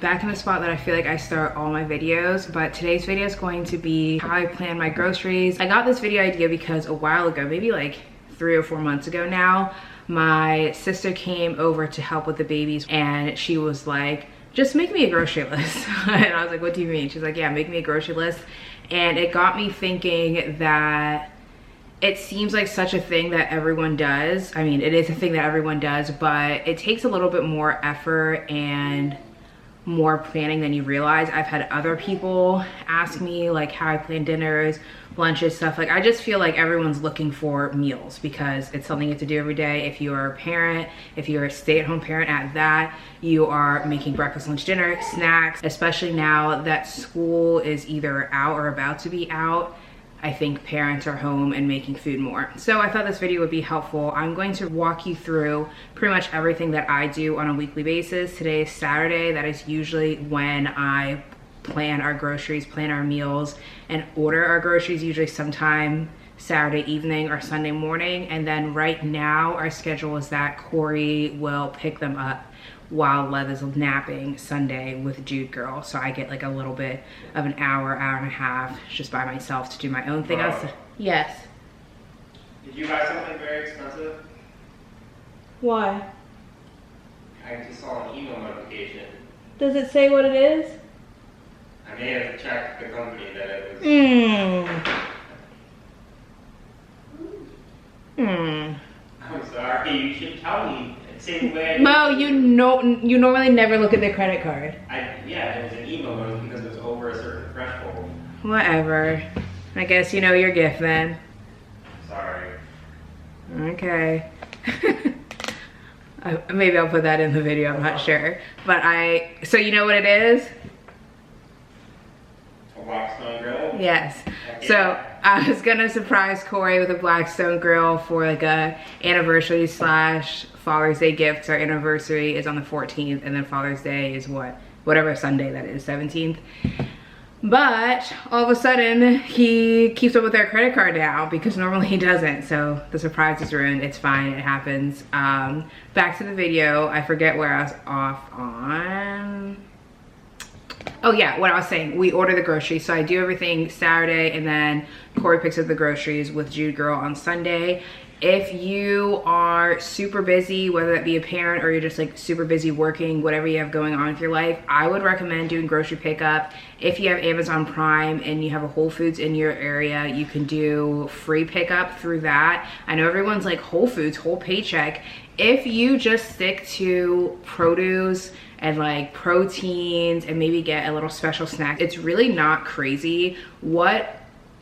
Back in the spot that I feel like I start all my videos, but today's video is going to be how I plan my groceries. I got this video idea because a while ago, maybe like 3 or 4 months ago now, my sister came over to help with the babies and she was like, just make me a grocery list. And I was like, what do you mean? She's like, yeah, make me a grocery list. And it got me thinking that it seems like such a thing that everyone does. I mean, it is a thing that everyone does, but it takes a little bit more effort and more planning than you realize. I've had other people ask me like how I plan dinners, lunches, stuff. Like, I just feel like everyone's looking for meals because it's something you have to do every day. If you are a parent, if you're a stay-at-home parent at that, you are making breakfast, lunch, dinner, snacks, especially now that school is either out or about to be out. I think parents are home and making food more. So I thought this video would be helpful. I'm going to walk you through pretty much everything that I do on a weekly basis. Today is Saturday. That is usually when I plan our groceries, plan our meals, and order our groceries, usually sometime Saturday evening or Sunday morning. And then right now our schedule is that Corey will pick them up while Lev is napping Sunday with Jude Girl. So I get like a little bit of an hour, hour and a half just by myself to do my own thing. Yes. Did you buy something very expensive? Why? I just saw an email notification. Does it say what it is? I may have checked the company that it was. I'm sorry, you should tell me. Same way. Mo, you normally never look at their credit card. Yeah, it was an email notice because it was over a certain threshold. Whatever. I guess you know your gift then. Sorry. Okay. Maybe I'll put that in the video, I'm not sure. But so you know what it is? A Blackstone grill? Yes. Yeah. So I was gonna surprise Corey with a Blackstone grill for like a anniversary / Father's Day gift. Our anniversary is on the 14th and then Father's Day is whatever Sunday that is, 17th. But all of a sudden he keeps up with our credit card now because normally he doesn't. So the surprise is ruined. It's fine, it happens. Back to the video. I forget where I was off on. Oh yeah, what I was saying, we order the groceries. So I do everything Saturday and then Corey picks up the groceries with Jude Girl on Sunday. If you are super busy, whether that be a parent or you're just like super busy working, whatever you have going on with your life, I would recommend doing grocery pickup. If you have Amazon Prime and you have a Whole Foods in your area, you can do free pickup through that. I know everyone's like, Whole Foods, whole paycheck. If you just stick to produce and like proteins and maybe get a little special snack, it's really not crazy.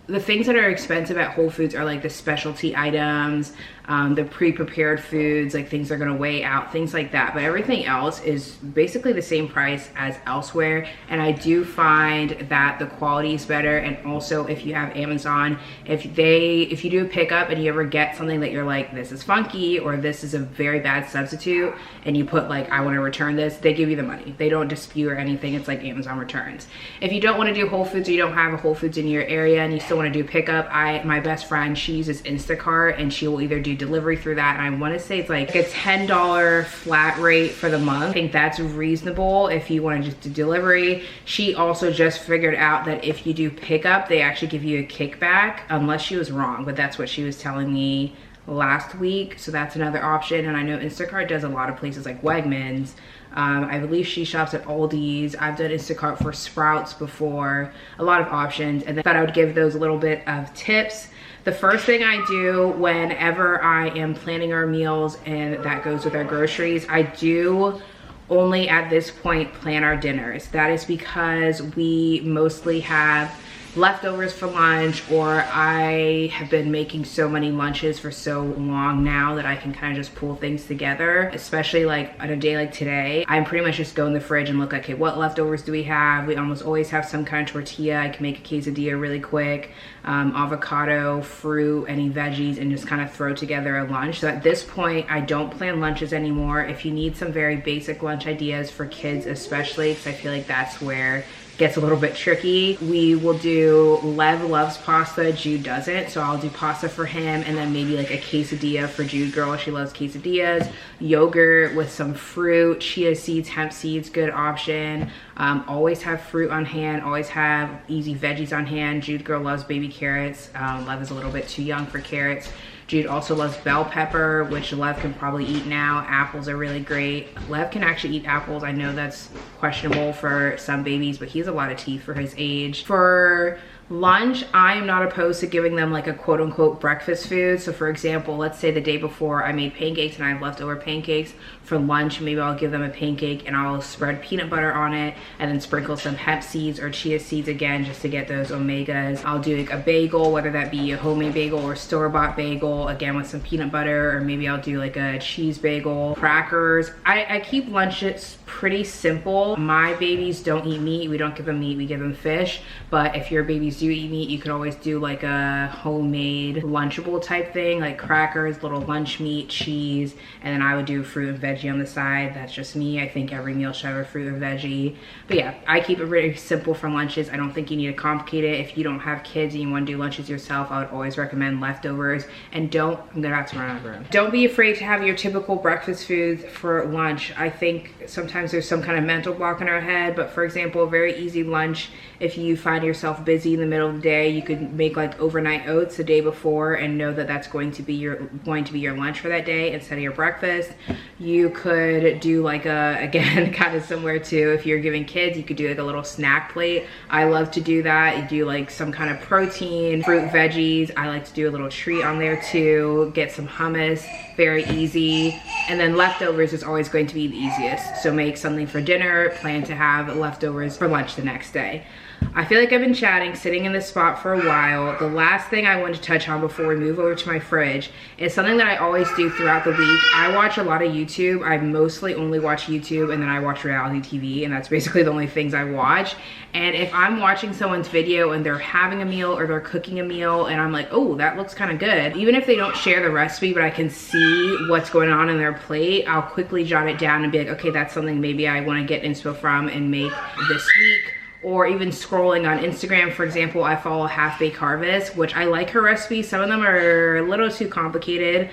The things that are expensive at Whole Foods are like the specialty items, the pre-prepared foods, like things they're gonna weigh out, things like that. But everything else is basically the same price as elsewhere. And I do find that the quality is better. And also if you have Amazon, if you do a pickup and you ever get something that you're like, this is funky or this is a very bad substitute, and you put like, I wanna return this, they give you the money. They don't dispute or anything. It's like Amazon returns. If you don't wanna do Whole Foods or you don't have a Whole Foods in your area and you still wanna do pickup, my best friend, she uses Instacart and she will either do delivery through that, and I want to say it's like a $10 flat rate for the month. I think that's reasonable if you want to just do delivery. She also just figured out that if you do pickup, they actually give you a kickback, unless she was wrong, but that's what she was telling me last week. So that's another option. And I know Instacart does a lot of places like Wegmans. I believe she shops at Aldi's. I've done Instacart for Sprouts before. A lot of options, and I thought I would give those a little bit of tips. The first thing I do whenever I am planning our meals, and that goes with our groceries, I do only at this point plan our dinners. That is because we mostly have leftovers for lunch, or I have been making so many lunches for so long now that I can kind of just pull things together, especially like on a day like today. I'm pretty much just go in the fridge and look, okay, what leftovers do we have? We almost always have some kind of tortilla. I can make a quesadilla really quick, avocado, fruit, any veggies, and just kind of throw together a lunch. So at this point, I don't plan lunches anymore. If you need some very basic lunch ideas for kids especially, because I feel like that's where gets a little bit tricky. We will do, Lev loves pasta, Jude doesn't, so I'll do pasta for him, and then maybe like a quesadilla for Jude girl. She loves quesadillas. Yogurt with some fruit, chia seeds, hemp seeds, good option. Always have fruit on hand, always have easy veggies on hand. Jude girl loves baby carrots. Lev is a little bit too young for carrots. Jude also loves bell pepper, which Lev can probably eat now. Apples are really great. Lev can actually eat apples. I know that's questionable for some babies, but he has a lot of teeth for his age. For lunch, I'm not opposed to giving them like a quote unquote breakfast food. So for example, let's say the day before I made pancakes and I have leftover pancakes for lunch, maybe I'll give them a pancake and I'll spread peanut butter on it and then sprinkle some hemp seeds or chia seeds again, just to get those omegas. I'll do like a bagel, whether that be a homemade bagel or store-bought bagel, again with some peanut butter, or maybe I'll do like a cheese bagel, crackers. I keep lunches pretty simple. My babies don't eat meat. We don't give them meat, we give them fish. But if your babies do eat meat, you could always do like a homemade Lunchable type thing, like crackers, little lunch meat, cheese, and then I would do fruit and veggie on the side. That's just me. I think every meal should have a fruit or veggie. But yeah, I keep it really simple for lunches. I don't think you need to complicate it. If you don't have kids and you want to do lunches yourself, I would always recommend leftovers. And I'm gonna have to run out of room. Don't be afraid to have your typical breakfast foods for lunch. I think sometimes there's some kind of mental block in our head, but for example, a very easy lunch, if you find yourself busy in the middle of the day, you could make like overnight oats the day before and know that that's going to be your lunch for that day instead of your breakfast. You could do like again, kind of similar to if you're giving kids, you could do like a little snack plate. I love to do that. You do like some kind of protein, fruit, veggies. I like to do a little treat on there too. Get some hummus, very easy. And then leftovers is always going to be the easiest. So make something for dinner, plan to have leftovers for lunch the next day. I feel like I've been chatting, sitting in this spot for a while. The last thing I want to touch on before we move over to my fridge is something that I always do throughout the week. I watch a lot of YouTube. I mostly only watch YouTube, and then I watch reality TV, and that's basically the only things I watch. And if I'm watching someone's video and they're having a meal or they're cooking a meal and I'm like, oh, that looks kind of good, even if they don't share the recipe, but I can see what's going on in their plate, I'll quickly jot it down and be like, okay, that's something maybe I want to get inspo from and make this week. Or even scrolling on Instagram, for example, I follow Half Baked Harvest, which I like her recipes. Some of them are a little too complicated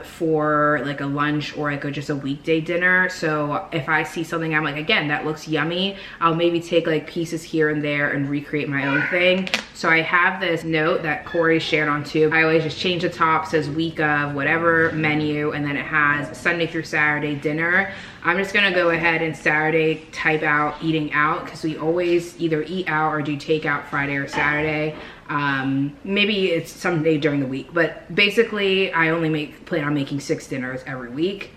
for like a lunch or like just a weekday dinner. So if I see something I'm like, again, that looks yummy, I'll maybe take like pieces here and there and recreate my own thing. So I have this note that Corey shared on Tube. I always just change the top, says week of whatever menu, and then it has Sunday through Saturday dinner. I'm just gonna go ahead and Saturday type out eating out, because we always either eat out or do takeout Friday or Saturday. Maybe it's someday during the week, but basically I only plan on making 6 dinners every week.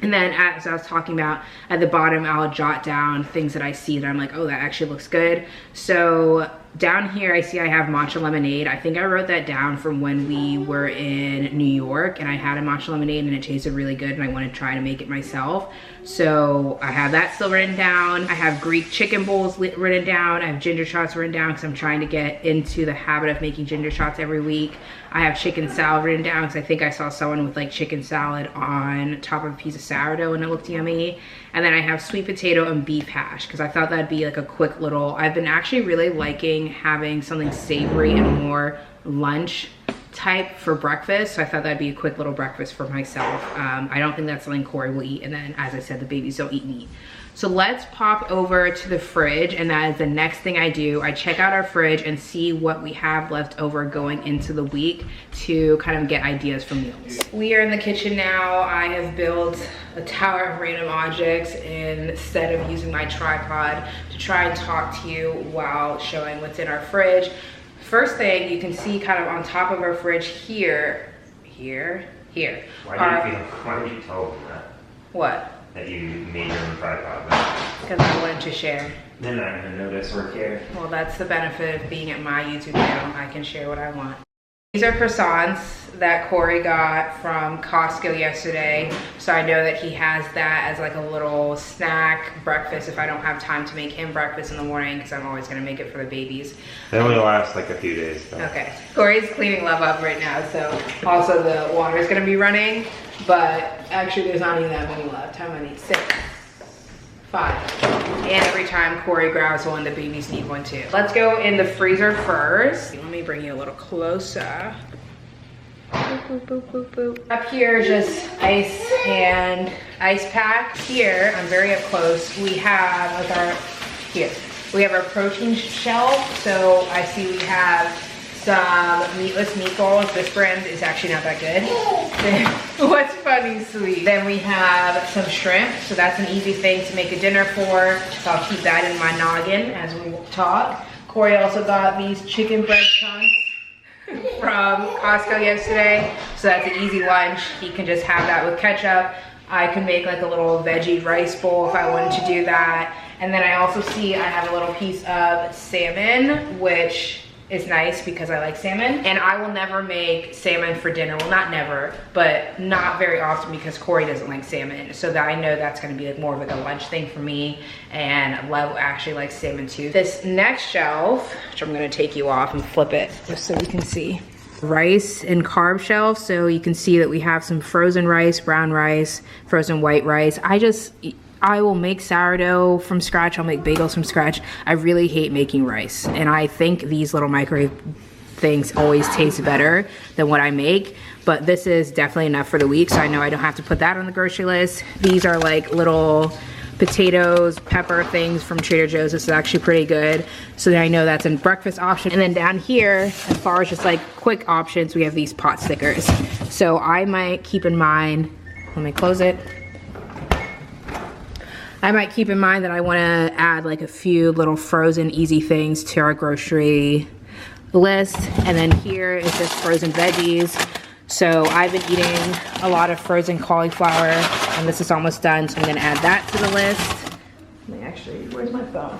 And then as I was talking about, at the bottom, I'll jot down things that I see that I'm like, oh, that actually looks good. So down here, I see I have matcha lemonade. I think I wrote that down from when we were in New York and I had a matcha lemonade and it tasted really good and I want to try to make it myself. So I have that still written down. I have Greek chicken bowls written down. I have ginger shots written down because I'm trying to get into the habit of making ginger shots every week. I have chicken salad written down because I think I saw someone with like chicken salad on top of a piece of sourdough and it looked yummy. And then I have sweet potato and beef hash because I thought that'd be like a quick little, I've been actually really liking having something savory and more lunch type for breakfast. So I thought that'd be a quick little breakfast for myself. I don't think that's something Corey will eat. And then as I said, the babies don't eat meat. So let's pop over to the fridge, and that is the next thing I do. I check out our fridge and see what we have left over going into the week to kind of get ideas for meals. We are in the kitchen now. I have built a tower of random objects instead of using my tripod to try and talk to you while showing what's in our fridge. First thing you can see kind of on top of our fridge here. Why did you tell them that? What? That you made your own tripod? Because I wanted to share. They're not gonna notice or care. Well, that's the benefit of being at my YouTube channel. I can share what I want. These are croissants that Corey got from Costco yesterday. So I know that he has that as like a little snack breakfast if I don't have time to make him breakfast in the morning, because I'm always gonna make it for the babies. They only last like a few days though. Okay, Corey's cleaning Love up right now, so also the water is gonna be running, but actually there's not even that many left. How many? 6, 5, And every time Corey grabs one, the babies need one too. Let's go in the freezer first. Let me bring you a little closer. Boop, boop, boop, boop, boop. Up here is just ice and ice pack. Here, I'm very up close. We have we have our protein shelf. So I see we have some meatless meatballs. This brand is actually not that good. What's funny, sweet? Then we have some shrimp. So that's an easy thing to make a dinner for. So I'll keep that in my noggin as we talk. Corey also got these chicken bread chunks from Costco yesterday. So that's an easy lunch. He can just have that with ketchup. I could make like a little veggie rice bowl if I wanted to do that. And then I also see I have a little piece of salmon, which is nice because I like salmon. And I will never make salmon for dinner. Well, not never, but not very often because Corey doesn't like salmon. So that I know that's gonna be like more of like a lunch thing for me. And Lev actually likes salmon too. This next shelf, which I'm gonna take you off and flip it just so you can see. Rice and carb shelf. So you can see that we have some frozen rice, brown rice, frozen white rice. I will make sourdough from scratch. I'll make bagels from scratch. I really hate making rice. And I think these little microwave things always taste better than what I make. But this is definitely enough for the week. So I know I don't have to put that on the grocery list. These are like little potatoes, pepper things from Trader Joe's. This is actually pretty good. So then I know that's a breakfast option. And then down here, as far as just like quick options, we have these pot stickers. So I might keep in mind, let me close it. I might keep in mind that I want to add like a few little frozen easy things to our grocery list. And then here is just frozen veggies. So I've been eating a lot of frozen cauliflower and this is almost done. So I'm going to add that to the list. Let me actually, where's my phone?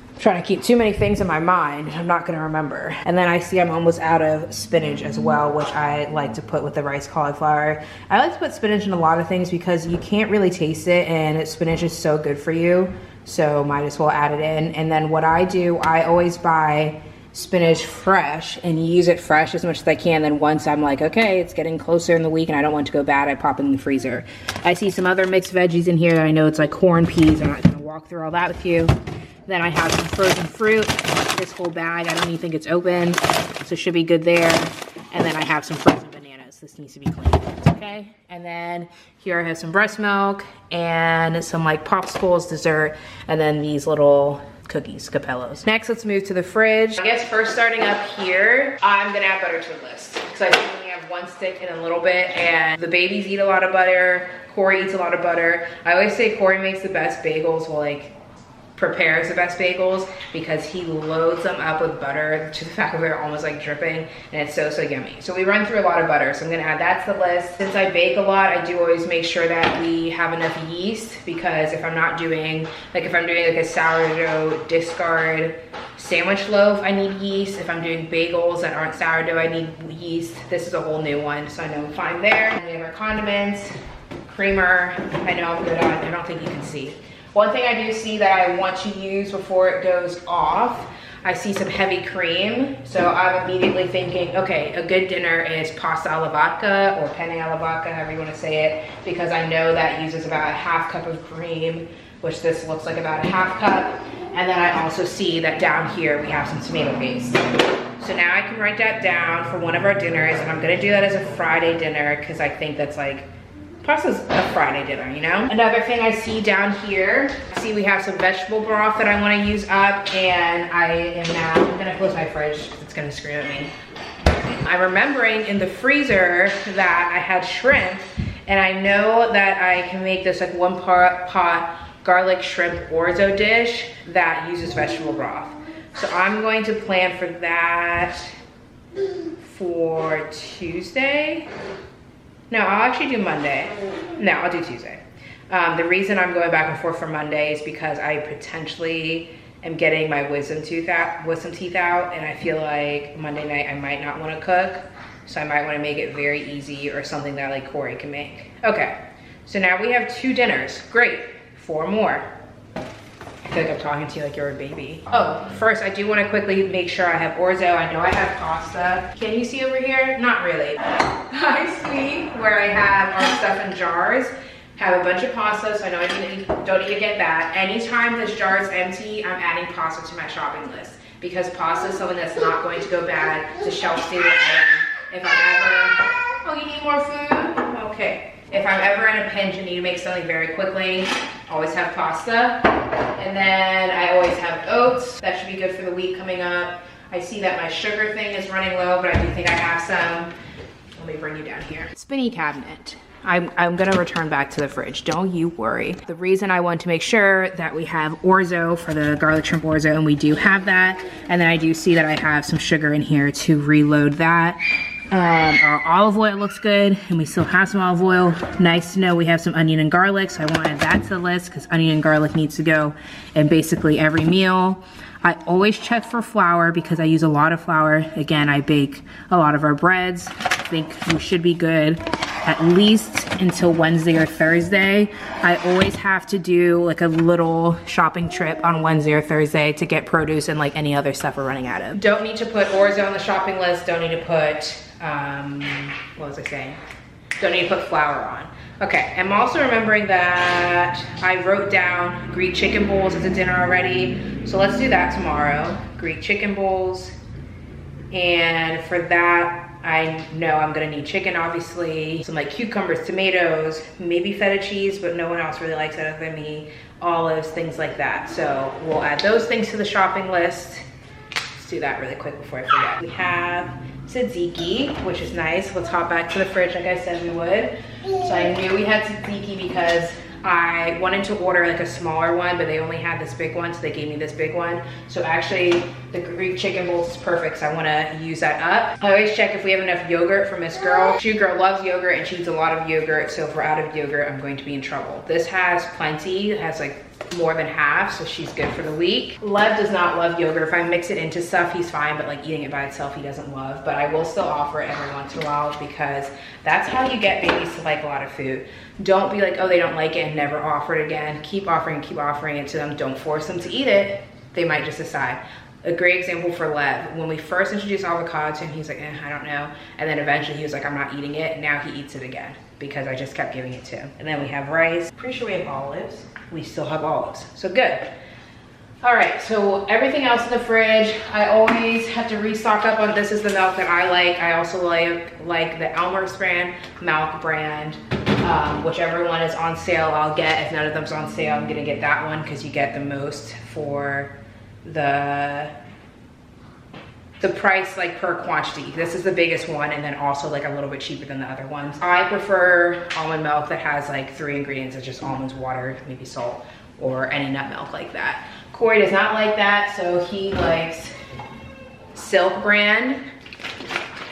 I'm trying to keep too many things in my mind. I'm not going to remember. And then I see I'm almost out of spinach as well, which I like to put with the rice cauliflower. I like to put spinach in a lot of things because you can't really taste it and spinach is so good for you. So might as well add it in. And then what I do, I always buy spinach fresh and use it fresh as much as I can. Then once I'm like, okay, it's getting closer in the week and I don't want it to go bad, I pop it in the freezer. I see some other mixed veggies in here that I know it's like corn, peas. I'm not going to walk through all that with you. Then I have some frozen fruit. This whole bag, I don't even think it's open, so it should be good there. And then I have some frozen bananas. This needs to be cleaned, okay? And then here I have some breast milk and some like popsicles, dessert, and then these little cookies, Capellos. Next, let's move to the fridge. I guess first starting up here, I'm gonna add butter to the list because I think we have one stick in a little bit and the babies eat a lot of butter. Corey eats a lot of butter. I always say Corey makes the best bagels, well, like prepares the best bagels because he loads them up with butter to the fact that they're almost like dripping and it's so yummy. So we run through a lot of butter, so I'm gonna add that to the list. Since I bake a lot, I do always make sure that we have enough yeast because if I'm not doing, like if I'm doing like a sourdough discard sandwich loaf, I need yeast. If I'm doing bagels that aren't sourdough, I need yeast. This is a whole new one, so I know I'm fine there. And we have our condiments, creamer, I know I'm good on, I don't think you can see. One thing I do see that I want to use before it goes off, I see some heavy cream. So I'm immediately thinking, okay, a good dinner is pasta alla vodka or penne alla vodka, however you want to say it, because I know that uses about a half cup of cream, which this looks like about a half cup. And then I also see that down here we have some tomato paste. So now I can write that down for one of our dinners, and I'm gonna do that as a Friday dinner because I think that's like, pasta's a Friday dinner, you know? Another thing I see down here, I see we have some vegetable broth that I wanna use up, and I'm gonna close my fridge because it's gonna scream at me. I'm remembering in the freezer that I had shrimp, and I know that I can make this like one pot garlic shrimp orzo dish that uses vegetable broth. So I'm going to plan for that for Tuesday. No, I'll actually do Monday. No, I'll do Tuesday. The reason I'm going back and forth for Monday is because I potentially am getting my wisdom teeth out, and I feel like Monday night I might not want to cook, so I might want to make it very easy or something that like Corey can make. Okay, so now we have 2 dinners. Great, 4 more. I feel like I'm talking to you like you're a baby. Oh, first I do want to quickly make sure I have orzo. I know I have pasta. Can you see over here? Not really. I see where I have our stuff in jars. Have a bunch of pasta, so I know I don't need to get that. Anytime this jar is empty, I'm adding pasta to my shopping list because pasta is something that's not going to go bad. It's a shelf-stable item. If I'm ever, oh, you need more food? Okay. If I'm ever in a pinch and need to make something very quickly, always have pasta. And then I always have oats. That should be good for the week coming up. I see that my sugar thing is running low, but I do think I have some. Let me bring you down here. Spinny cabinet. I'm gonna return back to the fridge, don't you worry. The reason I want to make sure that we have orzo for the garlic shrimp orzo, and we do have that. And then I do see that I have some sugar in here to reload that. Our olive oil looks good, and we still have some olive oil. Nice to know we have some onion and garlic, so I wanted that to the list because onion and garlic needs to go in basically every meal. I always check for flour because I use a lot of flour. Again, I bake a lot of our breads. I think we should be good at least until Wednesday or Thursday. I always have to do like a little shopping trip on Wednesday or Thursday to get produce and like any other stuff we're running out of. Don't need to put orzo on the shopping list. Don't need to put, what was I saying? Don't need to put flour on. Okay, I'm also remembering that I wrote down Greek chicken bowls as a dinner already. So let's do that tomorrow. Greek chicken bowls. And for that, I know I'm gonna need chicken, obviously. Some like cucumbers, tomatoes, maybe feta cheese, but no one else really likes that other than me. Olives, things like that. So we'll add those things to the shopping list. Let's do that really quick before I forget. We have tzatziki, which is nice. Let's hop back to the fridge like I said we would. So I knew we had tzatziki because I wanted to order like a smaller one, but they only had this big one, so they gave me this big one. So actually, the Greek chicken bowls is perfect, so I wanna use that up. I always check if we have enough yogurt for Miss Girl. Shoe Girl loves yogurt and she eats a lot of yogurt, so if we're out of yogurt, I'm going to be in trouble. This has plenty, it has like more than half, so she's good for the week. Lev does not love yogurt. If I mix it into stuff, he's fine, but like eating it by itself, he doesn't love. But I will still offer it every once in a while because that's how you get babies to like a lot of food. Don't be like, oh, they don't like it and never offer it again. Keep offering it to them. Don't force them to eat it. They might just decide. A great example for Lev, when we first introduced avocado to him, he's like, I don't know. And then eventually he was like, I'm not eating it. Now he eats it again because I just kept giving it to him. And then we have rice. Pretty sure we have olives. We still have olives, so good. All right, so everything else in the fridge, I always have to restock up on. This is the milk that I like. I also like the Elmer's brand, milk brand. Whichever one is on sale, I'll get. If none of them's on sale, I'm gonna get that one because you get the most for the price like per quantity. This is the biggest one and then also like a little bit cheaper than the other ones. I prefer almond milk that has like 3 ingredients. It's just almonds, water, maybe salt, or any nut milk like that. Corey does not like that, so he likes Silk brand.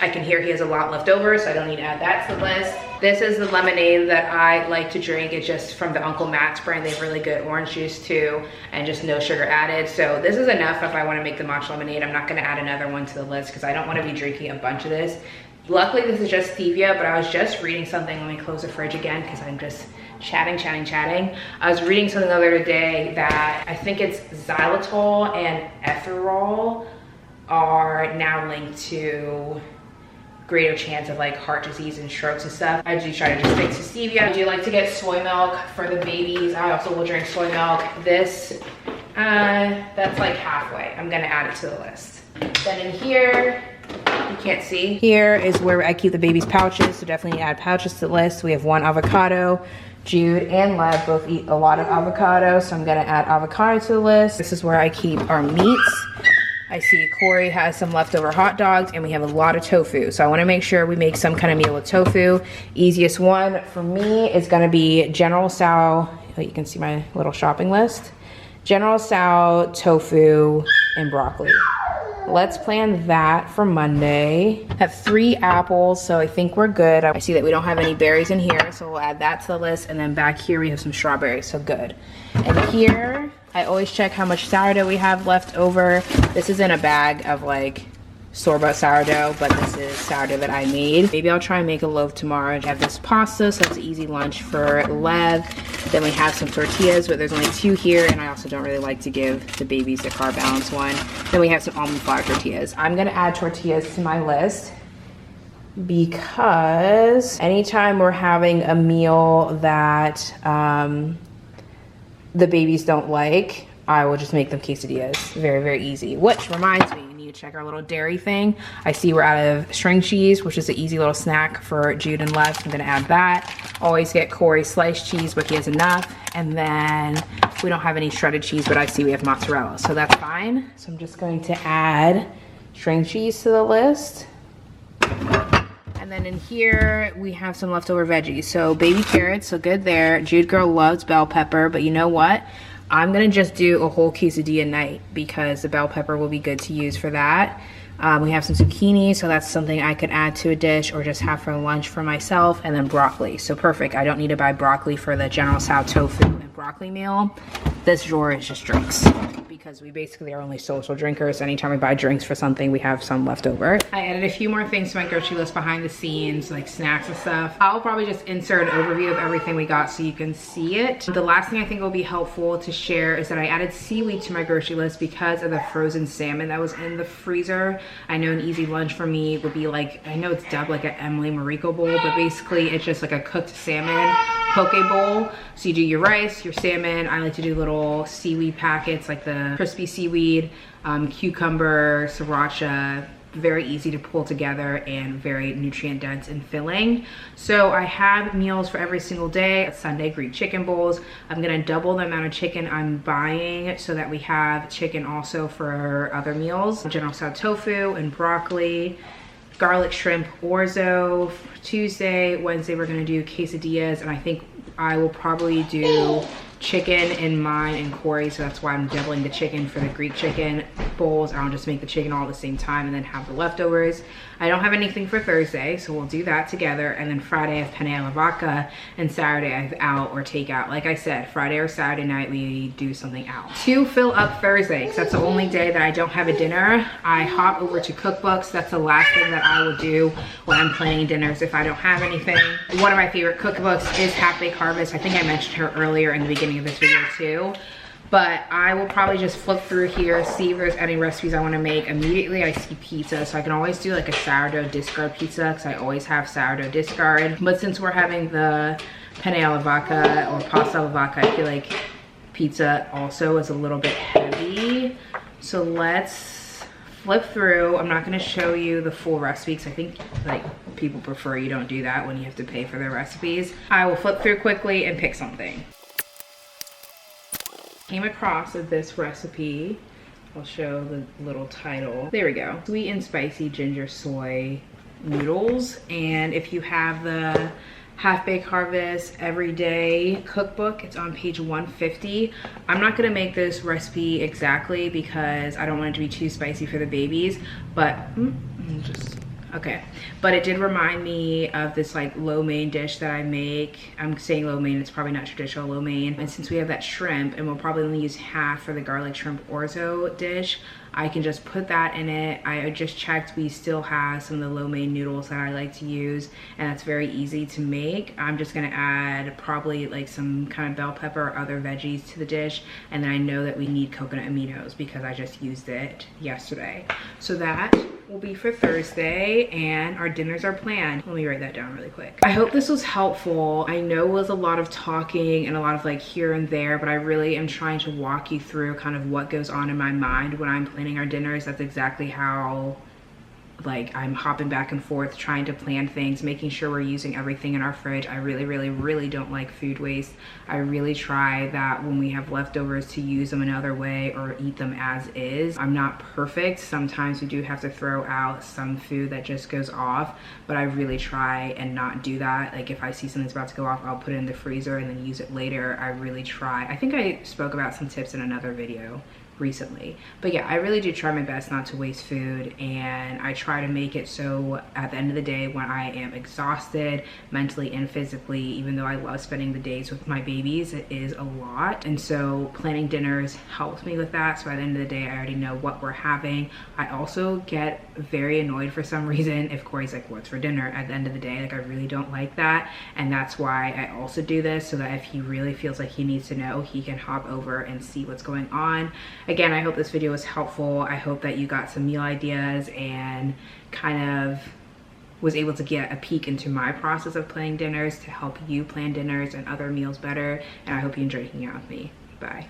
I can hear he has a lot left over, so I don't need to add that to the list. This is the lemonade that I like to drink. It's just from the Uncle Matt's brand. They have really good orange juice too, and just no sugar added. So this is enough if I want to make the matcha lemonade. I'm not going to add another one to the list because I don't want to be drinking a bunch of this. Luckily, this is just stevia, but I was just reading something. Let me close the fridge again because I'm just chatting. I was reading something the other day that I think it's xylitol and ethanol are now linked to greater chance of like heart disease and strokes and stuff. I do try to just stick to stevia. I do like to get soy milk for the babies. I also will drink soy milk. This, that's like halfway. I'm gonna add it to the list. Then in here, you can't see. Here is where I keep the baby's pouches, so definitely add pouches to the list. We have 1 avocado. Jude and Lev both eat a lot of avocado, so I'm gonna add avocado to the list. This is where I keep our meats. I see Corey has some leftover hot dogs and we have a lot of tofu. So I wanna make sure we make some kind of meal with tofu. Easiest one for me is gonna be General Tso. Oh, you can see my little shopping list. General Tso, tofu, and broccoli. Let's plan that for Monday. I have 3 apples, so I think we're good. I see that we don't have any berries in here, so we'll add that to the list. And then back here we have some strawberries, so good. And here, I always check how much sourdough we have left over. This is in a bag of like store-bought sourdough, but this is sourdough that I made. Maybe I'll try and make a loaf tomorrow. I have this pasta, so that's an easy lunch for Lev. Then we have some tortillas, but there's only 2 here, and I also don't really like to give the babies the carb balance one. Then we have some almond flour tortillas. I'm gonna add tortillas to my list. because anytime we're having a meal that the babies don't like, I will just make them quesadillas. Very, very easy. Which reminds me, we need to check our little dairy thing. I see we're out of string cheese, which is an easy little snack for Jude and Les. I'm gonna add that. Always get Corey sliced cheese, but he has enough. And then we don't have any shredded cheese, but I see we have mozzarella, so that's fine. So I'm just going to add string cheese to the list. And then in here, we have some leftover veggies. So baby carrots, so good there. Jude girl loves bell pepper, but you know what? I'm gonna just do a whole quesadilla night because the bell pepper will be good to use for that. We have some zucchini, so that's something I could add to a dish or just have for lunch for myself, and then broccoli. So perfect, I don't need to buy broccoli for the General Tso tofu and broccoli meal. This drawer is just drinks because we basically are only social drinkers. Anytime we buy drinks for something, we have some left over. I added a few more things to my grocery list behind the scenes, like snacks and stuff. I'll probably just insert an overview of everything we got so you can see it. The last thing I think will be helpful to share is that I added seaweed to my grocery list because of the frozen salmon that was in the freezer. I know an easy lunch for me would be like, I know it's dubbed like an Emily Mariko bowl, but basically it's just like a cooked salmon poke bowl. So you do your rice, your salmon. I like to do little seaweed packets like the crispy seaweed, cucumber, sriracha. Very easy to pull together and very nutrient dense and filling. So I have meals for every single day. Sunday Greek chicken bowls. I'm gonna double the amount of chicken I'm buying so that we have chicken also for other meals. General Tso tofu and broccoli. Garlic shrimp orzo. Tuesday, Wednesday we're gonna do quesadillas, and I think I will probably do chicken in mine and Corey, so that's why I'm doubling the chicken for the Greek chicken bowls. I'll just make the chicken all at the same time and then have the leftovers. I don't have anything for Thursday, so we'll do that together, and then Friday I have penne alla vodka, and Saturday I have out or takeout. Like I said, Friday or Saturday night we do something out. To fill up Thursday, because that's the only day that I don't have a dinner, I hop over to cookbooks. That's the last thing that I will do when I'm planning dinners if I don't have anything. One of my favorite cookbooks is Half Baked Harvest. I think I mentioned her earlier in the beginning of this video too. But I will probably just flip through here, see if there's any recipes I want to make. Immediately I see pizza, so I can always do like a sourdough discard pizza because I always have sourdough discard. But since we're having the penne alla vodka or pasta alla vodka, I feel like pizza also is a little bit heavy. So let's flip through. I'm not going to show you the full recipe because I think like people prefer you don't do that when you have to pay for their recipes. I will flip through quickly and pick something. Came across this recipe. I'll show the little title. There we go. Sweet and spicy ginger soy noodles. And if you have the Half Baked Harvest Everyday Cookbook, it's on page 150. I'm not gonna make this recipe exactly because I don't want it to be too spicy for the babies, but okay. But it did remind me of this like lo mein dish that I make. I'm saying lo mein, it's probably not traditional lo mein. And since we have that shrimp, and we'll probably only use half for the garlic shrimp orzo dish, I can just put that in it. I just checked, we still have some of the lo mein noodles that I like to use, and that's very easy to make. I'm just gonna add probably like some kind of bell pepper or other veggies to the dish, and then I know that we need coconut aminos because I just used it yesterday. So that will be for Thursday, and our dinners are planned. Let me write that down really quick. I hope this was helpful. I know it was a lot of talking and a lot of like here and there, but I really am trying to walk you through kind of what goes on in my mind when I'm planning our dinners. That's exactly how like I'm hopping back and forth trying to plan things, making sure we're using everything in our fridge. I really don't like food waste. I really try that when we have leftovers to use them another way or eat them as is. I'm not perfect. Sometimes we do have to throw out some food that just goes off, but I really try and not do that. Like if I see something's about to go off, I'll put it in the freezer and then use it later. I really try. I think I spoke about some tips in another video recently, but yeah, I really do try my best not to waste food, and I try to make it so at the end of the day when I am exhausted mentally and physically, even though I love spending the days with my babies, it is a lot, and so planning dinners helps me with that. So at the end of the day I already know what we're having. I also get very annoyed for some reason if Corey's like, what's for dinner at the end of the day? Like I really don't like that, and that's why I also do this, so that if he really feels like he needs to know, he can hop over and see what's going on. Again, I hope this video was helpful. I hope that you got some meal ideas and kind of was able to get a peek into my process of planning dinners to help you plan dinners and other meals better. And I hope you enjoy hanging out with me. Bye.